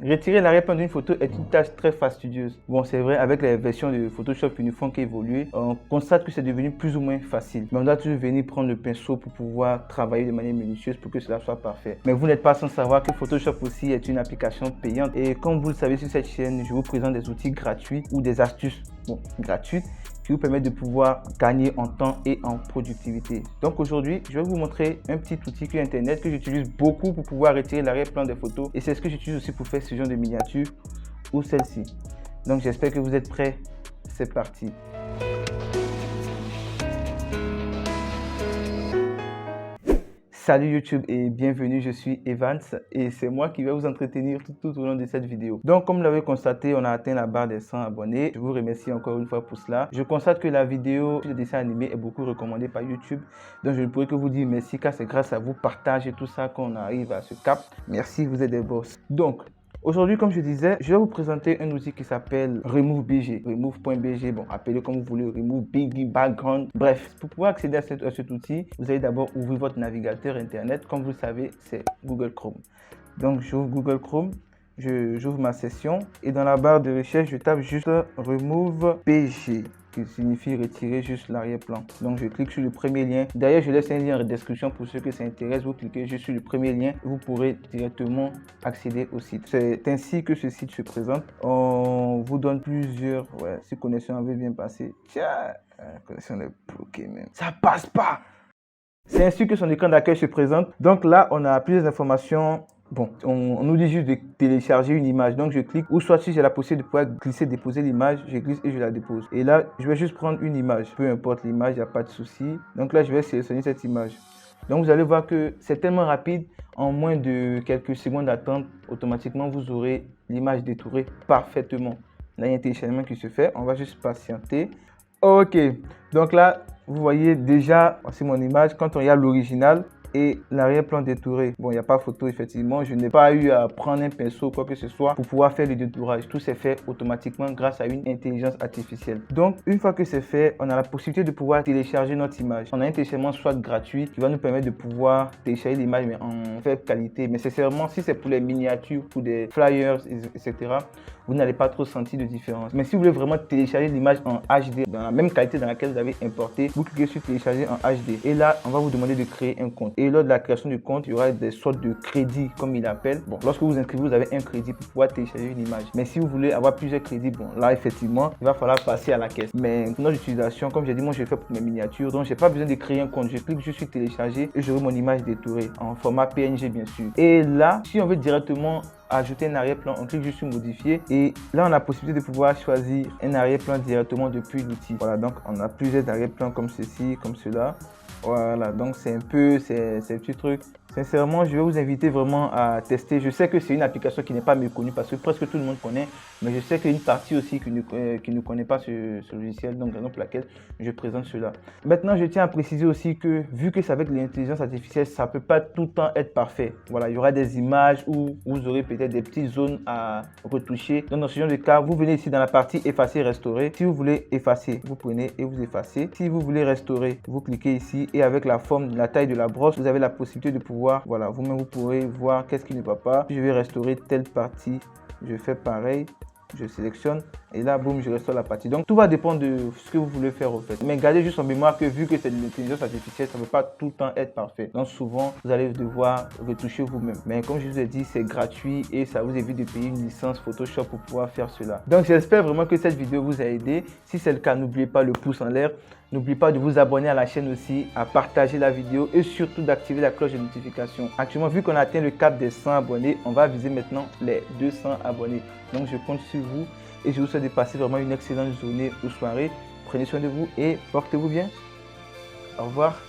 Retirer l'arrière-plan d'une photo est une tâche très fastidieuse. Bon, c'est vrai, avec les versions de Photoshop qui ne font qu'évoluer, on constate que c'est devenu plus ou moins facile. Mais on doit toujours venir prendre le pinceau pour pouvoir travailler de manière minutieuse pour que cela soit parfait. Mais vous n'êtes pas sans savoir que Photoshop aussi est une application payante. Et comme vous le savez sur cette chaîne, je vous présente des outils gratuits ou des astuces gratuites qui vous permettent de pouvoir gagner en temps et en productivité. Donc aujourd'hui, je vais vous montrer un petit outil sur internet que j'utilise beaucoup pour pouvoir retirer l'arrière-plan des photos, et c'est ce que j'utilise aussi pour faire ce genre de miniature ou celle-ci. Donc j'espère que vous êtes prêts. C'est parti. Salut YouTube et bienvenue, je suis Evans et c'est moi qui vais vous entretenir tout au long de cette vidéo. Donc comme vous l'avez constaté, on a atteint la barre des 100 abonnés. Je vous remercie encore une fois pour cela. Je constate que la vidéo de dessin animé est beaucoup recommandée par YouTube. Donc je ne pourrais que vous dire merci car c'est grâce à vous, partage et tout ça qu'on arrive à ce cap. Merci, vous êtes des boss. Donc aujourd'hui, comme je disais, je vais vous présenter un outil qui s'appelle Remove.bg. Remove.bg, bon, appelez comme vous voulez, Remove Big Background. Bref, pour pouvoir accéder à cet outil, vous allez d'abord ouvrir votre navigateur internet. Comme vous le savez, c'est Google Chrome. Donc, j'ouvre Google Chrome, j'ouvre ma session et dans la barre de recherche, je tape juste Remove.bg, qui signifie retirer juste l'arrière-plan. Donc je clique sur le premier lien. D'ailleurs, je laisse un lien en description pour ceux que ça intéresse. Vous cliquez juste sur le premier lien, vous pourrez directement accéder au site. C'est ainsi que ce site se présente. On vous donne plusieurs... Ouais, si connexion avait bien passé. Tiens, la connexion est bloquée même. Ça passe pas. C'est ainsi que son écran d'accueil se présente. Donc là, on a plusieurs informations. Bon, on nous dit juste de télécharger une image, donc je clique, ou soit si j'ai la possibilité de pouvoir glisser, déposer l'image, je glisse et je la dépose. Et là, je vais juste prendre une image, peu importe l'image, il n'y a pas de souci. Donc là, je vais sélectionner cette image. Donc vous allez voir que c'est tellement rapide, en moins de quelques secondes d'attente, automatiquement vous aurez l'image détourée parfaitement. Là, il y a un téléchargement qui se fait, on va juste patienter. Ok, donc là, vous voyez déjà, voici mon image, quand on regarde l'original, et l'arrière-plan détouré. Bon, il n'y a pas photo, effectivement. Je n'ai pas eu à prendre un pinceau ou quoi que ce soit pour pouvoir faire le détourage. Tout s'est fait automatiquement grâce à une intelligence artificielle. Donc, une fois que c'est fait, on a la possibilité de pouvoir télécharger notre image. On a un téléchargement soit gratuit qui va nous permettre de pouvoir télécharger l'image mais en faible qualité. Mais sincèrement, si c'est pour les miniatures, pour des flyers, etc., vous n'allez pas trop sentir de différence. Mais si vous voulez vraiment télécharger l'image en HD, dans la même qualité dans laquelle vous avez importé, vous cliquez sur télécharger en HD. Et là, on va vous demander de créer un compte. Et lors de la création du compte, il y aura des sortes de crédits, comme il appelle. Bon, lorsque vous inscrivez, vous avez un crédit pour pouvoir télécharger une image. Mais si vous voulez avoir plusieurs crédits, bon, là, effectivement, il va falloir passer à la caisse. Mais pour notre utilisation, comme j'ai dit, moi, je fais pour mes miniatures. Donc, j'ai pas besoin de créer un compte. Je clique juste sur télécharger et j'aurai mon image détourée en format PNG, bien sûr. Et là, si on veut directement ajouter un arrière-plan, on clique juste sur modifier et là on a la possibilité de pouvoir choisir un arrière-plan directement depuis l'outil. Voilà, donc on a plusieurs arrière-plans comme ceci, comme cela. Voilà, donc c'est un peu ces petits trucs. Sincèrement, je vais vous inviter vraiment à tester. Je sais que c'est une application qui n'est pas méconnue parce que presque tout le monde connaît, mais je sais qu'il y a une partie aussi qui ne connaît pas ce logiciel, donc raison pour laquelle je présente cela. Maintenant, je tiens à préciser aussi que vu que c'est avec l'intelligence artificielle, ça ne peut pas tout le temps être parfait. Voilà, il y aura des images où vous aurez peut-être des petites zones à retoucher. Donc dans ce genre de cas, vous venez ici dans la partie effacer, restaurer. Si vous voulez effacer, vous prenez et vous effacez. Si vous voulez restaurer, vous cliquez ici et avec la forme, la taille de la brosse, vous avez la possibilité de pouvoir, voilà, vous-même vous pourrez voir qu'est-ce qui ne va pas. Si je vais restaurer telle partie, je fais pareil, je sélectionne et là, boum, je restaure la partie. Donc tout va dépendre de ce que vous voulez faire au fait. Mais gardez juste en mémoire que vu que c'est de l'intelligence artificielle, ça ne peut pas tout le temps être parfait. Donc souvent, vous allez devoir retoucher vous-même. Mais comme je vous ai dit, c'est gratuit et ça vous évite de payer une licence Photoshop pour pouvoir faire cela. Donc j'espère vraiment que cette vidéo vous a aidé. Si c'est le cas, n'oubliez pas le pouce en l'air. N'oubliez pas de vous abonner à la chaîne aussi, à partager la vidéo et surtout d'activer la cloche de notification. Actuellement, vu qu'on a atteint le cap des 100 abonnés, on va viser maintenant les 200 abonnés. Donc, je compte sur vous et je vous souhaite de passer vraiment une excellente journée ou soirée. Prenez soin de vous et portez-vous bien. Au revoir.